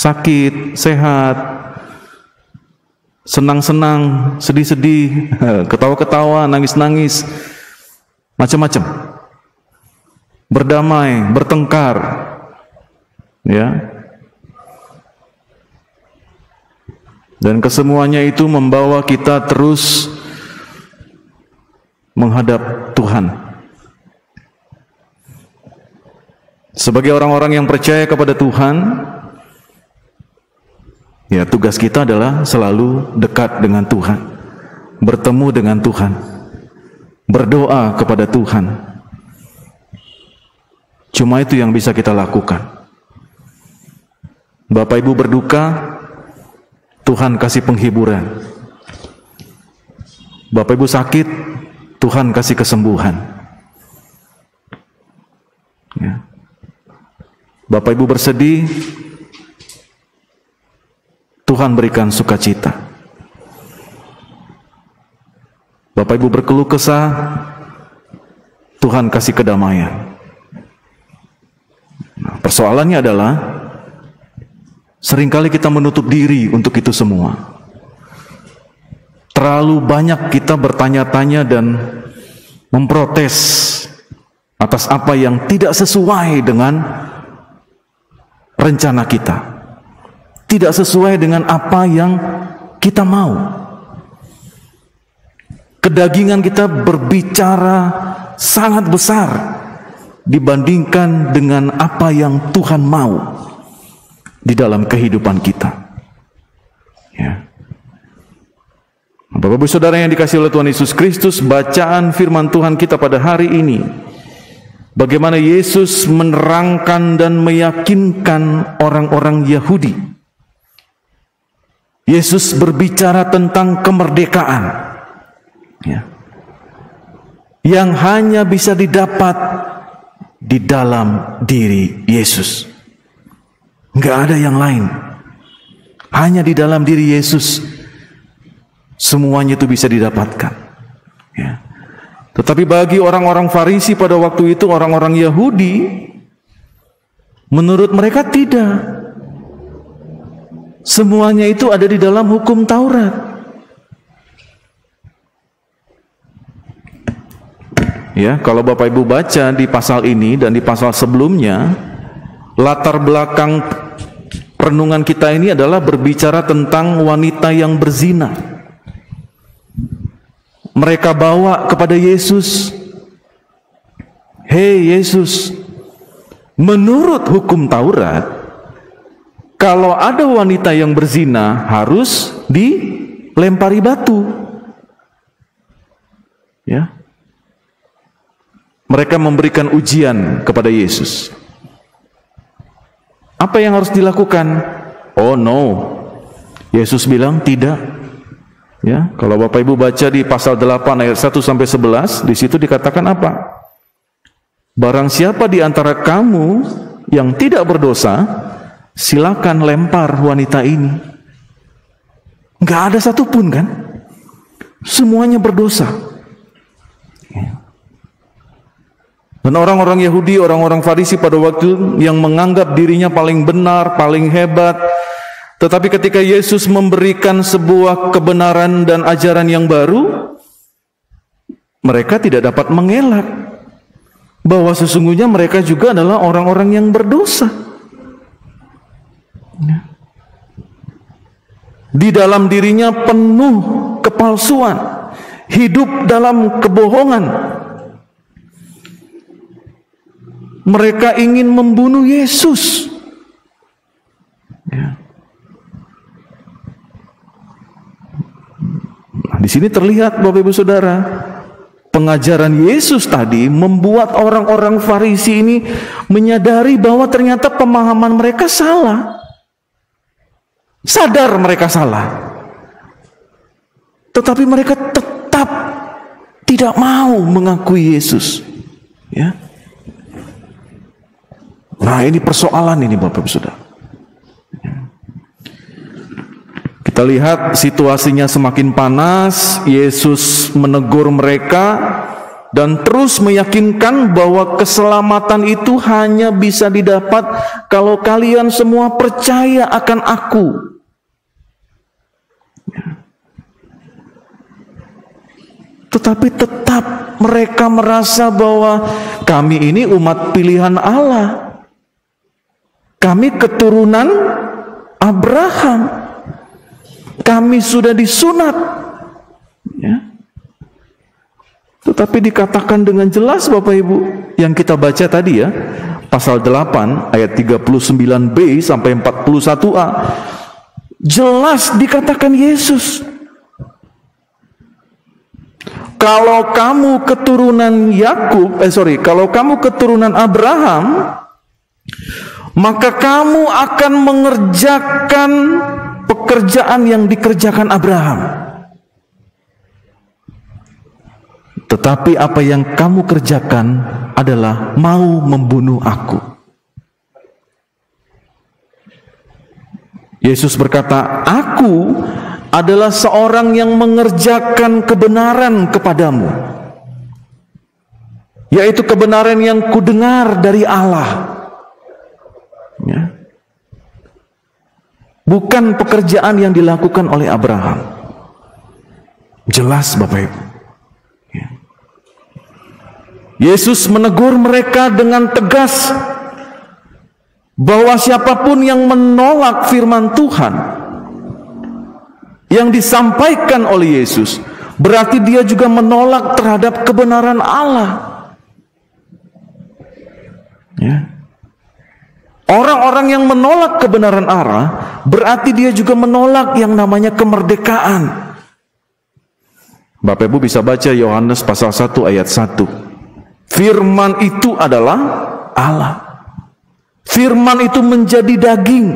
sakit, sehat, senang-senang, sedih-sedih, ketawa-ketawa, nangis-nangis, macam-macam. Berdamai, bertengkar, ya. Dan kesemuanya itu membawa kita terus menghadap Tuhan. Sebagai orang-orang yang percaya kepada Tuhan, ya, tugas kita adalah selalu dekat dengan Tuhan, bertemu dengan Tuhan, berdoa kepada Tuhan. Cuma itu yang bisa kita lakukan. Bapak Ibu berduka, Tuhan kasih penghiburan. Bapak Ibu sakit, Tuhan kasih kesembuhan. Ya. Bapak Ibu bersedih, Tuhan berikan sukacita. Bapak Ibu berkeluh kesah, Tuhan kasih kedamaian. Nah, persoalannya adalah seringkali kita menutup diri untuk itu semua. Terlalu banyak kita bertanya-tanya dan memprotes atas apa yang tidak sesuai dengan rencana kita, tidak sesuai dengan apa yang kita mau. Kedagingan kita berbicara sangat besar dibandingkan dengan apa yang Tuhan mau di dalam kehidupan kita. Ya. Bapak Ibu Saudara yang dikasihi oleh Tuhan Yesus Kristus, bacaan firman Tuhan kita pada hari ini, bagaimana Yesus menerangkan dan meyakinkan orang-orang Yahudi. Yesus berbicara tentang kemerdekaan, ya, yang hanya bisa didapat di dalam diri Yesus. Enggak ada yang lain. Hanya di dalam diri Yesus semuanya itu bisa didapatkan. Ya. Tetapi bagi orang-orang Farisi pada waktu itu, orang-orang Yahudi, menurut mereka tidak. Semuanya itu ada di dalam hukum Taurat. Ya, kalau Bapak Ibu baca di pasal ini dan di pasal sebelumnya, latar belakang renungan kita ini adalah berbicara tentang wanita yang berzina. Mereka bawa kepada Yesus, "Hei Yesus, menurut hukum Taurat, kalau ada wanita yang berzina harus dilempari batu." Ya. Mereka memberikan ujian kepada Yesus. Apa yang harus dilakukan? Oh no. Yesus bilang tidak. Ya, kalau Bapak Ibu baca di pasal 8 ayat 1 sampai 11, di situ dikatakan apa? Barang siapa di antara kamu yang tidak berdosa, silakan lempar wanita ini. Enggak ada satupun kan? Semuanya berdosa. Dan orang-orang Yahudi, orang-orang Farisi pada waktu yang menganggap dirinya paling benar, paling hebat. Tetapi ketika Yesus memberikan sebuah kebenaran dan ajaran yang baru, mereka tidak dapat mengelak bahwa sesungguhnya mereka juga adalah orang-orang yang berdosa. Di dalam dirinya penuh kepalsuan, hidup dalam kebohongan. Mereka ingin membunuh Yesus. Ya. Nah, di sini terlihat Bapak Ibu Saudara, pengajaran Yesus tadi membuat orang-orang Farisi ini menyadari bahwa ternyata pemahaman mereka salah. Sadar mereka salah. Tetapi mereka tetap tidak mau mengakui Yesus. Ya. Nah, ini persoalan ini Bapak Ibu Saudara. Kita lihat situasinya semakin panas. Yesus menegur mereka dan terus meyakinkan bahwa keselamatan itu hanya bisa didapat kalau kalian semua percaya akan Aku. Tetapi tetap mereka merasa bahwa kami ini umat pilihan Allah. Kami keturunan Abraham. Kami sudah disunat. Ya. Tetapi dikatakan dengan jelas Bapak Ibu, yang kita baca tadi ya, pasal 8 ayat 39b sampai 41a, jelas dikatakan Yesus, kalau kamu keturunan kalau kamu keturunan Abraham, maka kamu akan mengerjakan pekerjaan yang dikerjakan Abraham. Tetapi apa yang kamu kerjakan adalah mau membunuh Aku. Yesus berkata, Aku adalah seorang yang mengerjakan kebenaran kepadamu, yaitu kebenaran yang kudengar dari Allah. Ya. Bukan pekerjaan yang dilakukan oleh Abraham. Jelas Bapak Ibu. Ya. Yesus menegur mereka dengan tegas bahwa siapapun yang menolak firman Tuhan yang disampaikan oleh Yesus, berarti dia juga menolak terhadap kebenaran Allah. Ya. Orang-orang yang menolak kebenaran Allah, berarti dia juga menolak yang namanya kemerdekaan. Bapak Ibu bisa baca Yohanes pasal 1 ayat 1. Firman itu adalah Allah. Firman itu menjadi daging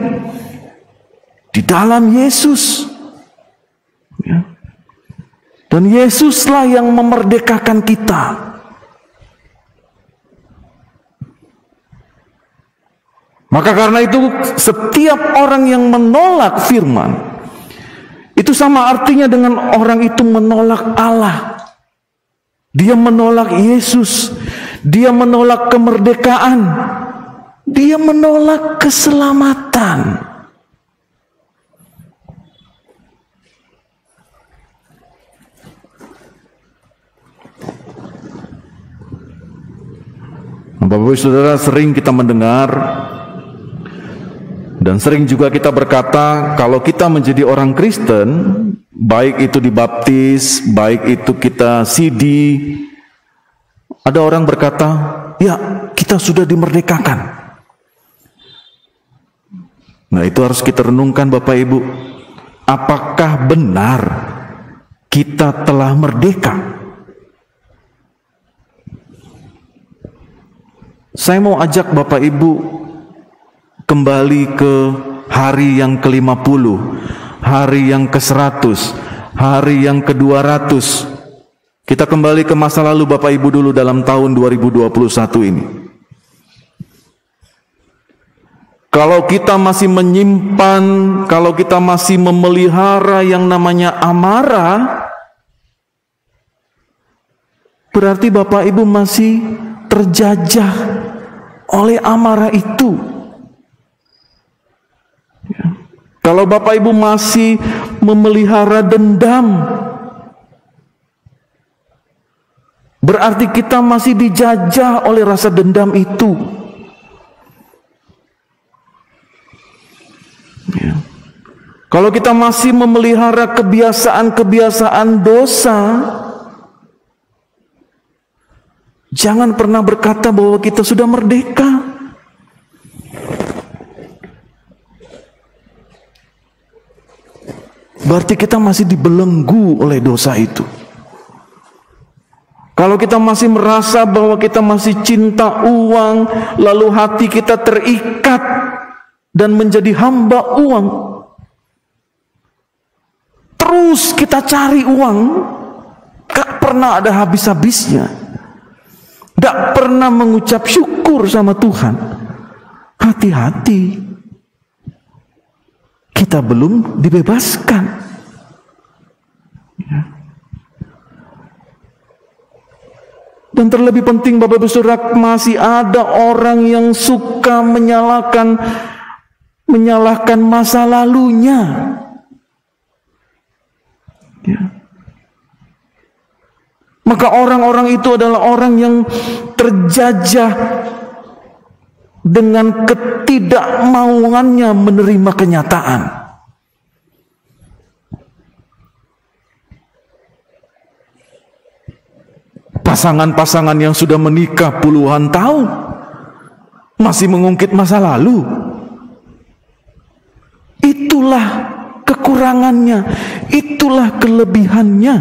di dalam Yesus. Ya. Dan Yesuslah yang memerdekakan kita. Maka karena itu setiap orang yang menolak firman, itu sama artinya dengan orang itu menolak Allah. Dia menolak Yesus. Dia menolak kemerdekaan. Dia menolak keselamatan. Bapak-Ibu Saudara, sering kita mendengar dan sering juga kita berkata, kalau kita menjadi orang Kristen, baik itu dibaptis, baik itu kita CD, ada orang berkata, ya kita sudah dimerdekakan. Nah, itu harus kita renungkan Bapak Ibu. Apakah benar kita telah merdeka? Saya mau ajak Bapak Ibu kembali ke hari yang ke-50, hari yang ke-100, hari yang ke-200. Kita kembali ke masa lalu Bapak Ibu dulu dalam tahun 2021 ini. Kalau kita masih menyimpan, kalau kita masih memelihara yang namanya amarah, berarti Bapak Ibu masih terjajah oleh amarah itu. Kalau Bapak Ibu masih memelihara dendam, berarti kita masih dijajah oleh rasa dendam itu. Ya. Kalau kita masih memelihara kebiasaan-kebiasaan dosa, jangan pernah berkata bahwa kita sudah merdeka. Berarti kita masih dibelenggu oleh dosa itu. Kalau kita masih merasa bahwa kita masih cinta uang, lalu hati kita terikat dan menjadi hamba uang, terus kita cari uang, gak pernah ada habis-habisnya, gak pernah mengucap syukur sama Tuhan. Hati-hati, kita belum dibebaskan. Ya. Dan terlebih penting Bapak Ibu Saudara, masih ada orang yang suka menyalahkan masa lalunya. Ya. Maka orang-orang itu adalah orang yang terjajah dengan ketidakmauannya menerima kenyataan. Pasangan-pasangan yang sudah menikah puluhan tahun masih mengungkit masa lalu. Itulah kekurangannya, itulah kelebihannya.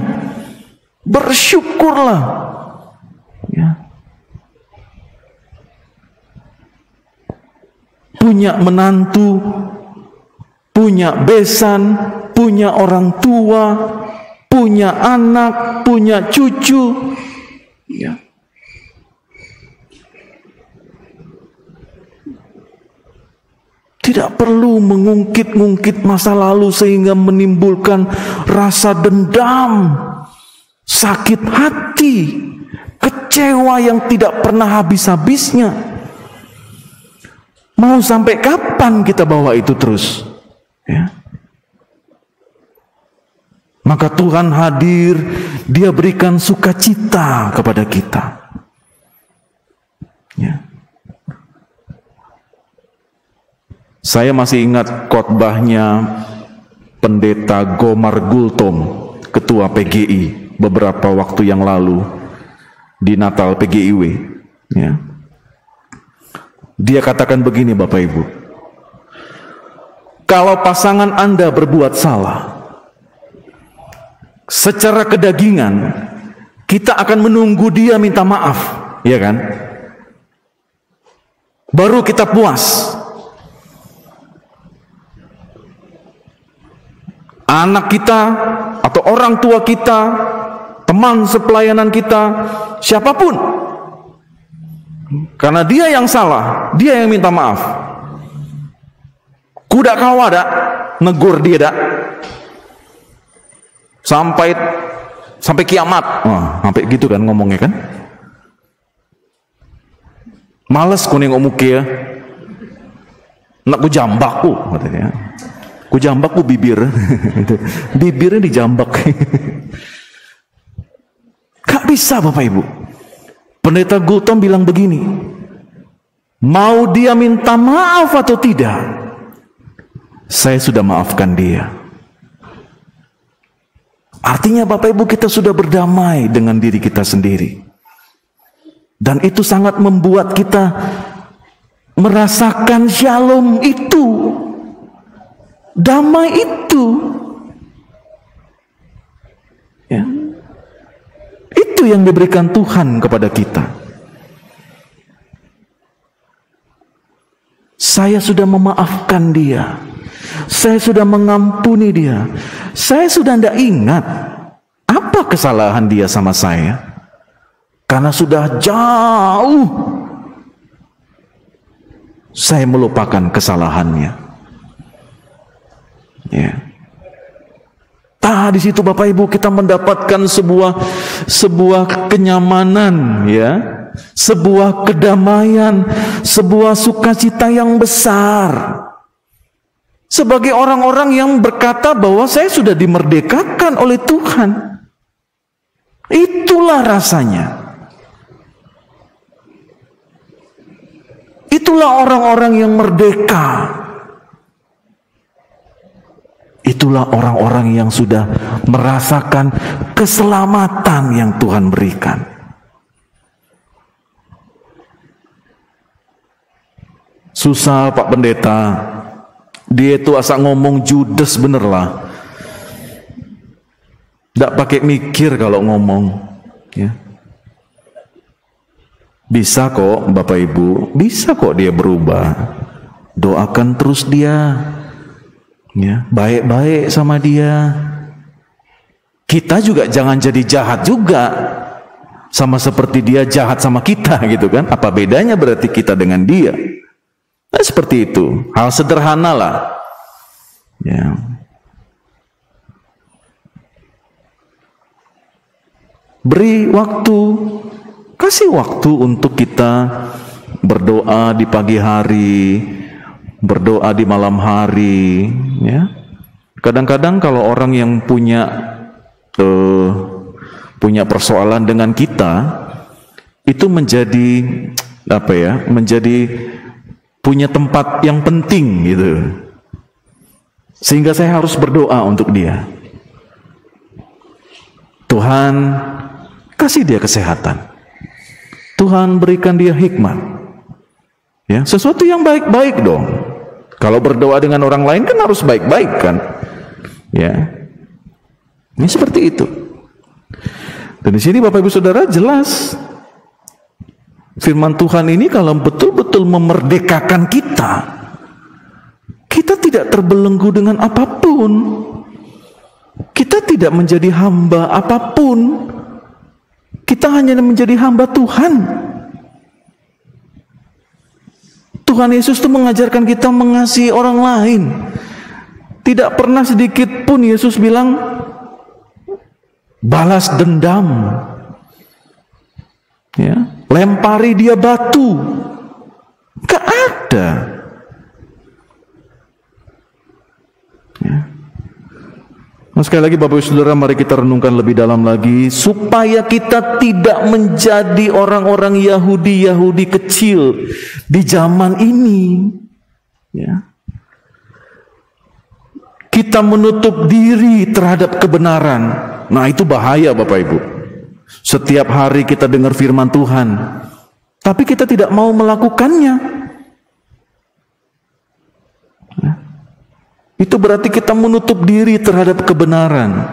Bersyukurlah. Ya. Punya menantu, punya besan, punya orang tua, punya anak, punya cucu. Ya. Tidak perlu mengungkit-ungkit masa lalu sehingga menimbulkan rasa dendam, sakit hati, kecewa yang tidak pernah habis-habisnya. Mau sampai kapan kita bawa itu terus? Ya. Maka Tuhan hadir, Dia berikan sukacita kepada kita. Ya. Saya masih ingat khotbahnya Pendeta Gomar Gultom, Ketua PGI, beberapa waktu yang lalu di Natal PGIW. Ya. Dia katakan begini Bapak Ibu, kalau pasangan Anda berbuat salah, secara kedagingan kita akan menunggu dia minta maaf, ya kan? Baru kita puas. Anak kita atau orang tua kita, teman sepelayanan kita, siapapun, karena dia yang salah, dia yang minta maaf. Kuda kawa dak, negur dia dak. Sampai kiamat. Wah, sampai gitu kan ngomongnya kan. Males kuning omuke ya. Nak ku jambak ku katanya. Ku jambak ku bibir. Bibirnya dijambak. Gak bisa Bapak Ibu. Pendeta Gultom bilang begini, mau dia minta maaf atau tidak, saya sudah maafkan dia. Artinya Bapak Ibu, kita sudah berdamai dengan diri kita sendiri. Dan itu sangat membuat kita merasakan shalom itu, damai itu. Ya. Itu yang diberikan Tuhan kepada kita. Saya sudah memaafkan dia. Saya sudah mengampuni dia. Saya sudah tidak ingat apa kesalahan dia sama saya. Karena sudah jauh saya melupakan kesalahannya. Ya. Di situ Bapak Ibu kita mendapatkan sebuah kenyamanan, ya, sebuah kedamaian, sebuah sukacita yang besar. Sebagai orang-orang yang berkata bahwa saya sudah dimerdekakan oleh Tuhan. Itulah rasanya. Itulah orang-orang yang merdeka. Itulah orang-orang yang sudah merasakan keselamatan yang Tuhan berikan. Susah Pak Pendeta. Dia itu asal ngomong judes bener lah. Tidak pakai mikir kalau ngomong. Ya. Bisa kok Bapak Ibu, bisa kok dia berubah. Doakan terus dia. Ya, baik-baik sama dia. Kita juga jangan jadi jahat juga, sama seperti dia jahat sama kita gitu kan. Apa bedanya berarti kita dengan dia? Nah, seperti itu. Hal sederhana lah. Ya. Beri waktu Kasih waktu untuk kita berdoa di pagi hari, berdoa di malam hari, ya. Kadang-kadang kalau orang yang punya persoalan dengan kita, itu menjadi menjadi punya tempat yang penting gitu. Sehingga saya harus berdoa untuk dia. Tuhan kasih dia kesehatan. Tuhan berikan dia hikmat. Ya, sesuatu yang baik-baik dong. Kalau berdoa dengan orang lain kan harus baik-baik kan. Ya. Ini seperti itu. Dan di sini Bapak Ibu Saudara jelas firman Tuhan ini kalau betul-betul memerdekakan kita, kita tidak terbelenggu dengan apapun. Kita tidak menjadi hamba apapun. Kita hanya menjadi hamba Tuhan. Tuhan Yesus itu mengajarkan kita mengasihi orang lain. Tidak pernah sedikit pun Yesus bilang balas dendam. Ya, lempari dia batu. Gak ada. Ya. Nah, sekali lagi Bapak Ibu Saudara, mari kita renungkan lebih dalam lagi supaya kita tidak menjadi orang-orang Yahudi kecil di zaman ini. Ya. Kita menutup diri terhadap kebenaran. Nah, itu bahaya Bapak Ibu. Setiap hari kita dengar firman Tuhan, tapi kita tidak mau melakukannya. Itu berarti kita menutup diri terhadap kebenaran.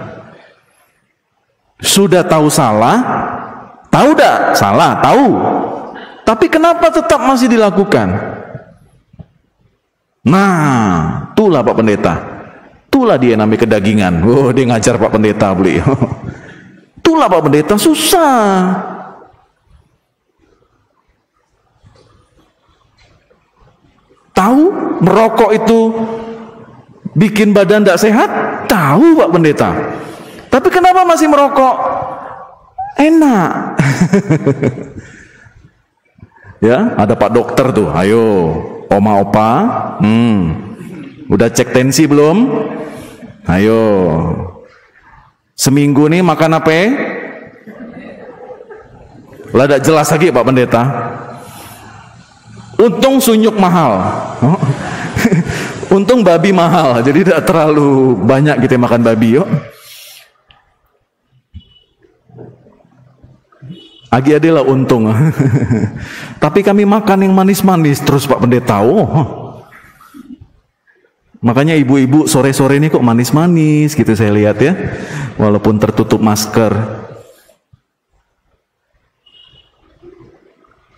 Sudah tahu salah, tahu dah salah, tahu. Tapi kenapa tetap masih dilakukan? Nah, itulah Pak Pendeta. Itulah dia namanya kedagingan. Oh, dia ngajar Pak Pendeta beliau. Itulah Pak Pendeta, susah. Tahu merokok itu bikin badan tidak sehat? Tahu Pak Pendeta. Tapi kenapa masih merokok? Enak. Ya, ada Pak Dokter tuh. Ayo, oma opa. Udah cek tensi belum? Ayo. Seminggu nih makan apa? Lah tidak jelas lagi Pak Pendeta. Untung sunyuk mahal. Untung babi mahal, jadi tidak terlalu banyak kita makan babi yuk. Agi adalah untung. Tapi kami makan yang manis-manis terus Pak Pendeta. Makanya ibu-ibu sore-sore ini kok manis-manis gitu saya lihat ya. Walaupun tertutup masker.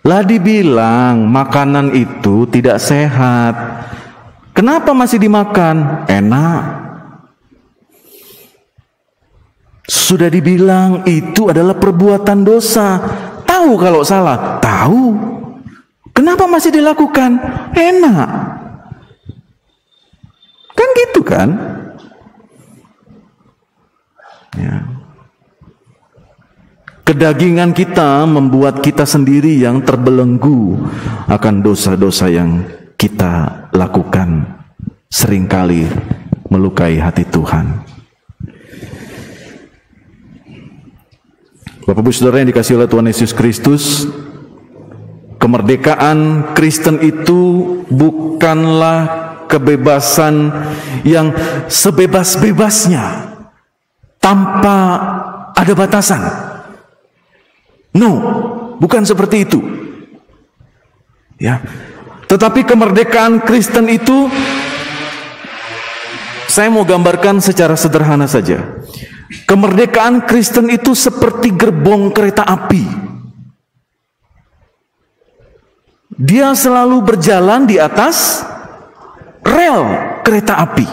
Lah dibilang makanan itu tidak sehat. Kenapa masih dimakan? Enak. Sudah dibilang itu adalah perbuatan dosa. Tahu kalau salah? Tahu. Kenapa masih dilakukan? Enak. Kan gitu kan? Ya. Kedagingan kita membuat kita sendiri yang terbelenggu akan dosa-dosa yang kita lakukan, seringkali melukai hati Tuhan. Bapak Ibu Saudara yang dikasihi oleh Tuhan Yesus Kristus, kemerdekaan Kristen itu bukanlah kebebasan yang sebebas-bebasnya tanpa ada batasan. No, bukan seperti itu. Ya. Tetapi kemerdekaan Kristen itu, saya mau gambarkan secara sederhana saja. Kemerdekaan Kristen itu seperti gerbong kereta api. Dia selalu berjalan di atas rel kereta api.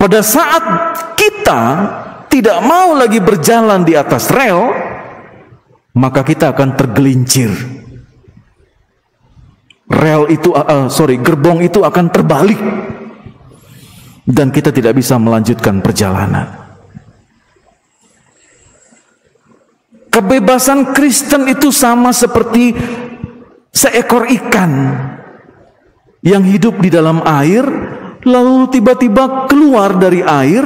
Pada saat kita tidak mau lagi berjalan di atas rel, maka kita akan tergelincir. Gerbong itu akan terbalik dan kita tidak bisa melanjutkan perjalanan. Kebebasan Kristen itu sama seperti seekor ikan yang hidup di dalam air, lalu tiba-tiba keluar dari air,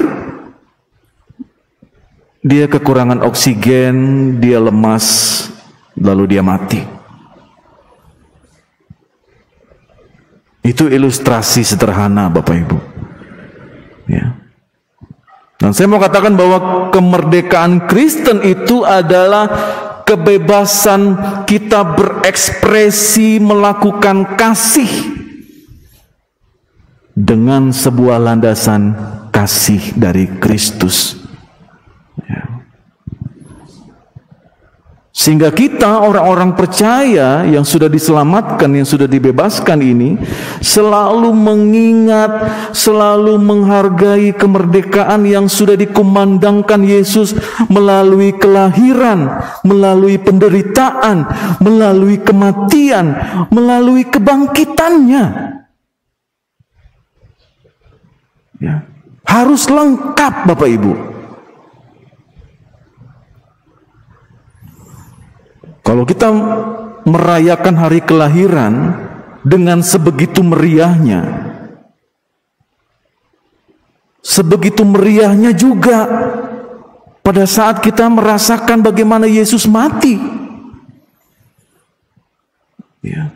dia kekurangan oksigen, dia lemas, lalu dia mati. Itu ilustrasi sederhana, Bapak Ibu. Ya. Dan saya mau katakan bahwa kemerdekaan Kristen itu adalah kebebasan kita berekspresi, melakukan kasih dengan sebuah landasan kasih dari Kristus. Ya. Sehingga kita orang-orang percaya yang sudah diselamatkan, yang sudah dibebaskan ini selalu mengingat, selalu menghargai kemerdekaan yang sudah dikumandangkan Yesus melalui kelahiran, melalui penderitaan, melalui kematian, melalui kebangkitannya. Ya. Harus lengkap, Bapak Ibu. Kalau kita merayakan hari kelahiran dengan sebegitu meriahnya, sebegitu meriahnya juga pada saat kita merasakan bagaimana Yesus mati. Ya.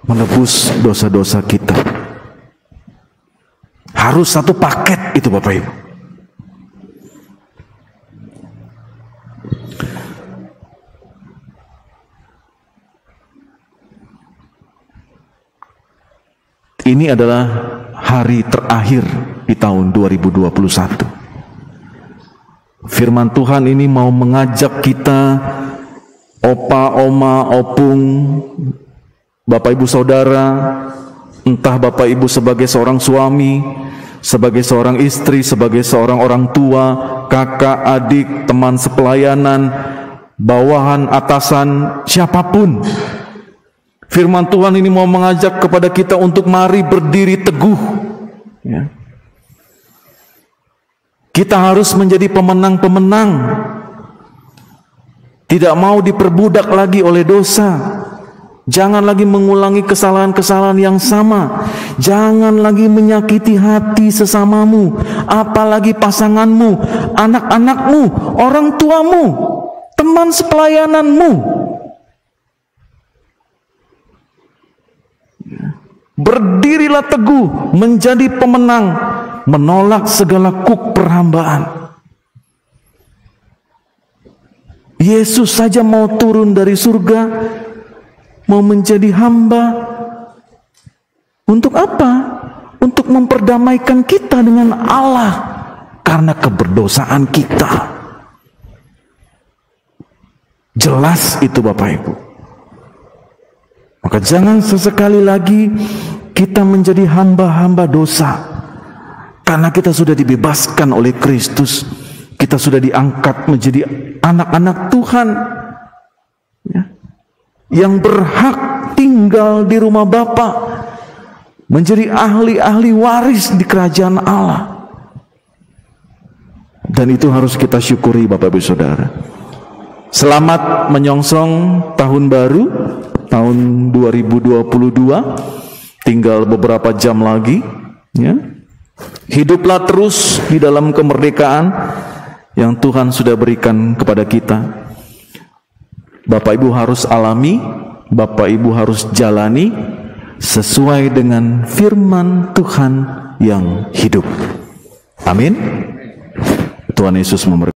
Menebus dosa-dosa kita. Harus satu paket itu, Bapak Ibu. Ini adalah hari terakhir di tahun 2021. Firman Tuhan ini mau mengajak kita, opa, oma, opung, Bapak Ibu Saudara, entah Bapak Ibu sebagai seorang suami, sebagai seorang istri, sebagai seorang orang tua, kakak, adik, teman sepelayanan, bawahan, atasan, siapapun. Firman Tuhan ini mau mengajak kepada kita untuk mari berdiri teguh. Ya. Kita harus menjadi pemenang-pemenang. Tidak mau diperbudak lagi oleh dosa. Jangan lagi mengulangi kesalahan-kesalahan yang sama. Jangan lagi menyakiti hati sesamamu, apalagi pasanganmu, anak-anakmu, orang tuamu, teman sepelayananmu. Berdirilah teguh, menjadi pemenang, menolak segala kuk perhambaan. Yesus saja mau turun dari surga, mau menjadi hamba. Untuk apa? Untuk memperdamaikan kita dengan Allah karena keberdosaan kita. Jelas itu, Bapak Ibu. Maka jangan sesekali lagi kita menjadi hamba-hamba dosa. Karena kita sudah dibebaskan oleh Kristus. Kita sudah diangkat menjadi anak-anak Tuhan. Ya. Yang berhak tinggal di rumah Bapa. Menjadi ahli-ahli waris di kerajaan Allah. Dan itu harus kita syukuri, Bapak Ibu Saudara. Selamat menyongsong tahun baru, tahun 2022. Tinggal beberapa jam lagi, ya. Hiduplah terus di dalam kemerdekaan yang Tuhan sudah berikan kepada kita. Bapak Ibu harus alami, Bapak Ibu harus jalani sesuai dengan firman Tuhan yang hidup. Amin. Tuhan Yesus memberkati.